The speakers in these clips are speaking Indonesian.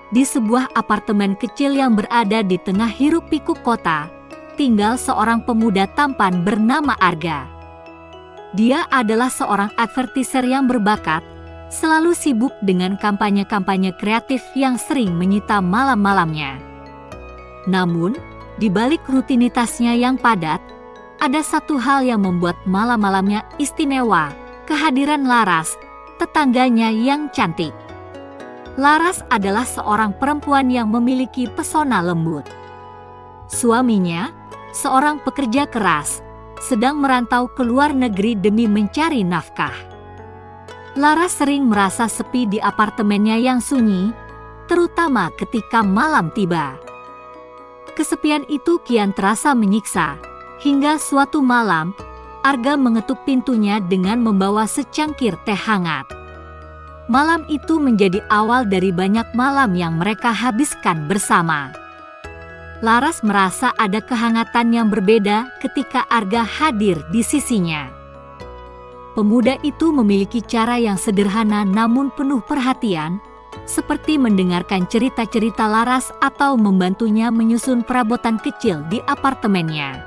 di sebuah apartemen kecil yang berada di tengah hiruk-pikuk kota, tinggal seorang pemuda tampan bernama Arga. Dia adalah seorang advertiser yang berbakat, selalu sibuk dengan kampanye-kampanye kreatif yang sering menyita malam-malamnya. Namun, di balik rutinitasnya yang padat, ada satu hal yang membuat malam-malamnya istimewa: kehadiran Laras, tetangganya yang cantik. Laras adalah seorang perempuan yang memiliki pesona lembut. Suaminya, seorang pekerja keras, sedang merantau ke luar negeri demi mencari nafkah. Laras sering merasa sepi di apartemennya yang sunyi, terutama ketika malam tiba. Kesepian itu kian terasa menyiksa, hingga suatu malam, Arga mengetuk pintunya dengan membawa secangkir teh hangat. Malam itu menjadi awal dari banyak malam yang mereka habiskan bersama. Laras merasa ada kehangatan yang berbeda ketika Arga hadir di sisinya. Pemuda itu memiliki cara yang sederhana namun penuh perhatian, seperti mendengarkan cerita-cerita Laras atau membantunya menyusun perabotan kecil di apartemennya.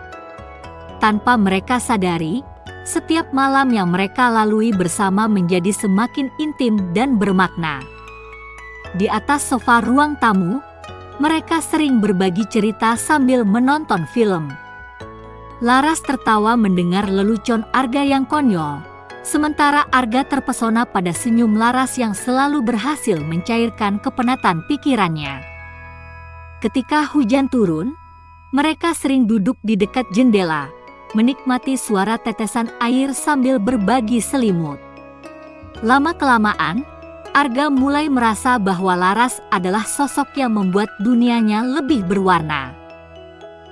Tanpa mereka sadari, setiap malam yang mereka lalui bersama menjadi semakin intim dan bermakna. Di atas sofa ruang tamu, mereka sering berbagi cerita sambil menonton film. Laras tertawa mendengar lelucon Arga yang konyol, sementara Arga terpesona pada senyum Laras yang selalu berhasil mencairkan kepenatan pikirannya. Ketika hujan turun, mereka sering duduk di dekat jendela, menikmati suara tetesan air sambil berbagi selimut. Lama-kelamaan, Arga mulai merasa bahwa Laras adalah sosok yang membuat dunianya lebih berwarna.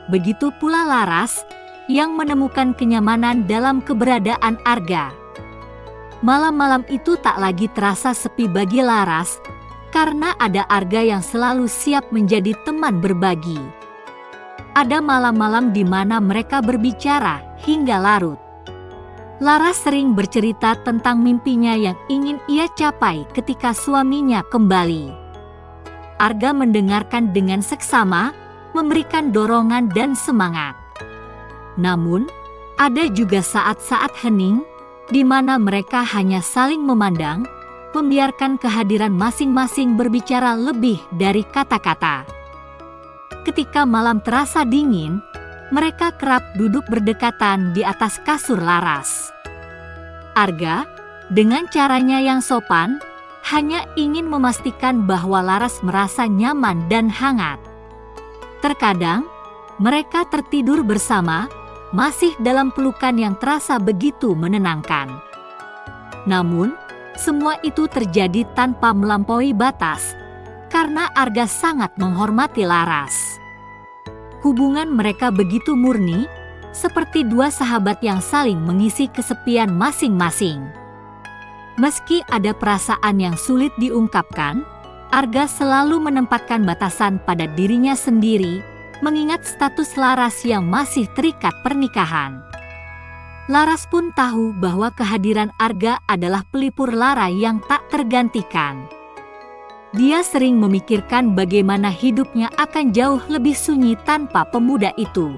Begitu pula Laras, yang menemukan kenyamanan dalam keberadaan Arga. Malam-malam itu tak lagi terasa sepi bagi Laras, karena ada Arga yang selalu siap menjadi teman berbagi. Ada malam-malam di mana mereka berbicara hingga larut. Laras sering bercerita tentang mimpinya yang ingin ia capai ketika suaminya kembali. Arga mendengarkan dengan seksama, memberikan dorongan dan semangat. Namun, ada juga saat-saat hening, di mana mereka hanya saling memandang, membiarkan kehadiran masing-masing berbicara lebih dari kata-kata. Ketika malam terasa dingin, mereka kerap duduk berdekatan di atas kasur Laras. Arga, dengan caranya yang sopan, hanya ingin memastikan bahwa Laras merasa nyaman dan hangat. Terkadang, mereka tertidur bersama, masih dalam pelukan yang terasa begitu menenangkan. Namun, semua itu terjadi tanpa melampaui batas, karena Arga sangat menghormati Laras. Hubungan mereka begitu murni, seperti dua sahabat yang saling mengisi kesepian masing-masing. Meski ada perasaan yang sulit diungkapkan, Arga selalu menempatkan batasan pada dirinya sendiri, mengingat status Laras yang masih terikat pernikahan. Laras pun tahu bahwa kehadiran Arga adalah pelipur lara yang tak tergantikan. Dia sering memikirkan bagaimana hidupnya akan jauh lebih sunyi tanpa pemuda itu.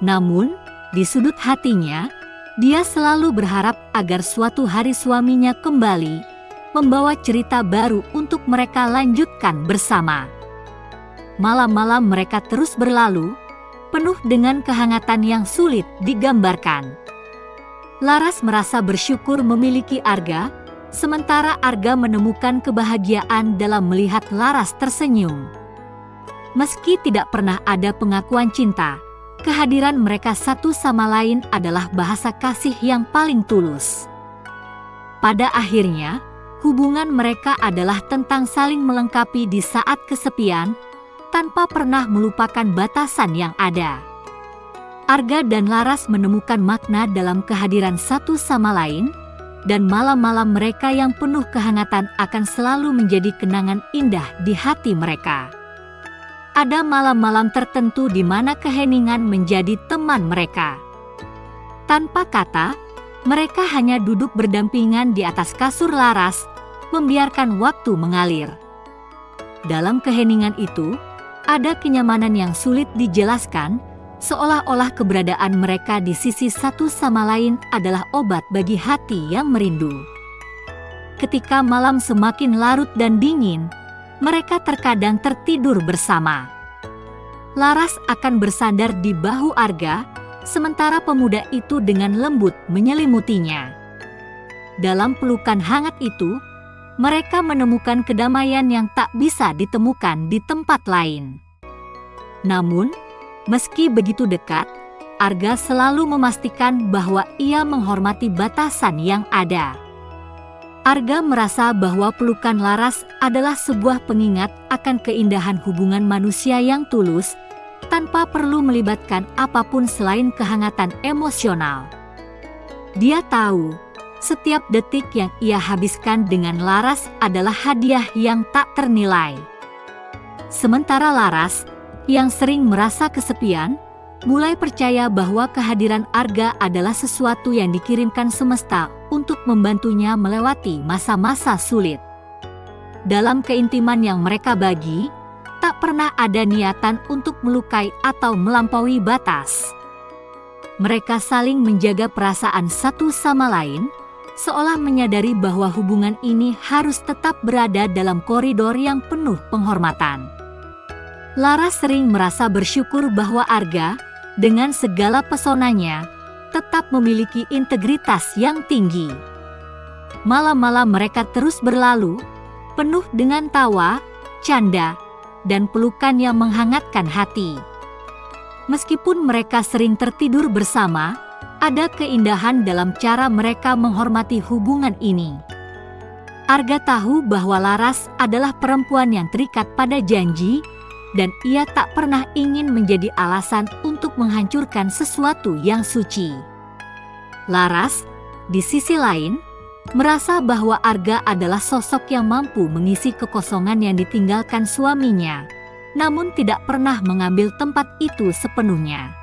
Namun, di sudut hatinya, dia selalu berharap agar suatu hari suaminya kembali, membawa cerita baru untuk mereka lanjutkan bersama. Malam-malam mereka terus berlalu, penuh dengan kehangatan yang sulit digambarkan. Laras merasa bersyukur memiliki Arga, sementara Arga menemukan kebahagiaan dalam melihat Laras tersenyum. Meski tidak pernah ada pengakuan cinta, kehadiran mereka satu sama lain adalah bahasa kasih yang paling tulus. Pada akhirnya, hubungan mereka adalah tentang saling melengkapi di saat kesepian, tanpa pernah melupakan batasan yang ada. Arga dan Laras menemukan makna dalam kehadiran satu sama lain, dan malam-malam mereka yang penuh kehangatan akan selalu menjadi kenangan indah di hati mereka. Ada malam-malam tertentu di mana keheningan menjadi teman mereka. Tanpa kata, mereka hanya duduk berdampingan di atas kasur Laras, membiarkan waktu mengalir. Dalam keheningan itu, ada kenyamanan yang sulit dijelaskan, seolah-olah keberadaan mereka di sisi satu sama lain adalah obat bagi hati yang merindu. Ketika malam semakin larut dan dingin, mereka terkadang tertidur bersama. Laras akan bersandar di bahu Arga, sementara pemuda itu dengan lembut menyelimutinya. Dalam pelukan hangat itu, mereka menemukan kedamaian yang tak bisa ditemukan di tempat lain. Namun, meski begitu dekat, Arga selalu memastikan bahwa ia menghormati batasan yang ada. Arga merasa bahwa pelukan Laras adalah sebuah pengingat akan keindahan hubungan manusia yang tulus, tanpa perlu melibatkan apapun selain kehangatan emosional. Dia tahu, setiap detik yang ia habiskan dengan Laras adalah hadiah yang tak ternilai. Sementara Laras, yang sering merasa kesepian, mulai percaya bahwa kehadiran Arga adalah sesuatu yang dikirimkan semesta untuk membantunya melewati masa-masa sulit. Dalam keintiman yang mereka bagi, tak pernah ada niatan untuk melukai atau melampaui batas. Mereka saling menjaga perasaan satu sama lain, seolah menyadari bahwa hubungan ini harus tetap berada dalam koridor yang penuh penghormatan. Laras sering merasa bersyukur bahwa Arga, dengan segala pesonanya, tetap memiliki integritas yang tinggi. Malam-malam mereka terus berlalu, penuh dengan tawa, canda, dan pelukan yang menghangatkan hati. Meskipun mereka sering tertidur bersama, ada keindahan dalam cara mereka menghormati hubungan ini. Arga tahu bahwa Laras adalah perempuan yang terikat pada janji, dan ia tak pernah ingin menjadi alasan untuk menghancurkan sesuatu yang suci. Laras, di sisi lain, merasa bahwa Arga adalah sosok yang mampu mengisi kekosongan yang ditinggalkan suaminya, namun tidak pernah mengambil tempat itu sepenuhnya.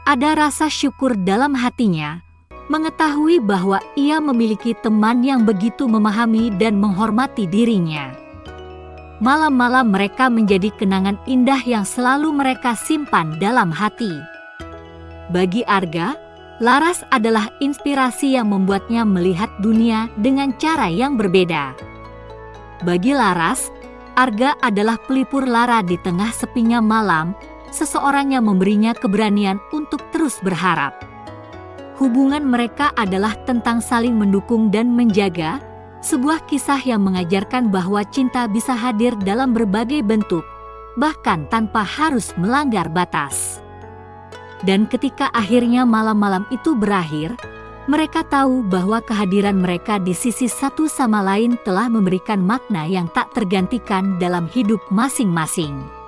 Ada rasa syukur dalam hatinya, mengetahui bahwa ia memiliki teman yang begitu memahami dan menghormati dirinya. Malam-malam mereka menjadi kenangan indah yang selalu mereka simpan dalam hati. Bagi Arga, Laras adalah inspirasi yang membuatnya melihat dunia dengan cara yang berbeda. Bagi Laras, Arga adalah pelipur lara di tengah sepinya malam, seseorang yang memberinya keberanian untuk terus berharap. Hubungan mereka adalah tentang saling mendukung dan menjaga, sebuah kisah yang mengajarkan bahwa cinta bisa hadir dalam berbagai bentuk, bahkan tanpa harus melanggar batas. Dan ketika akhirnya malam-malam itu berakhir, mereka tahu bahwa kehadiran mereka di sisi satu sama lain telah memberikan makna yang tak tergantikan dalam hidup masing-masing.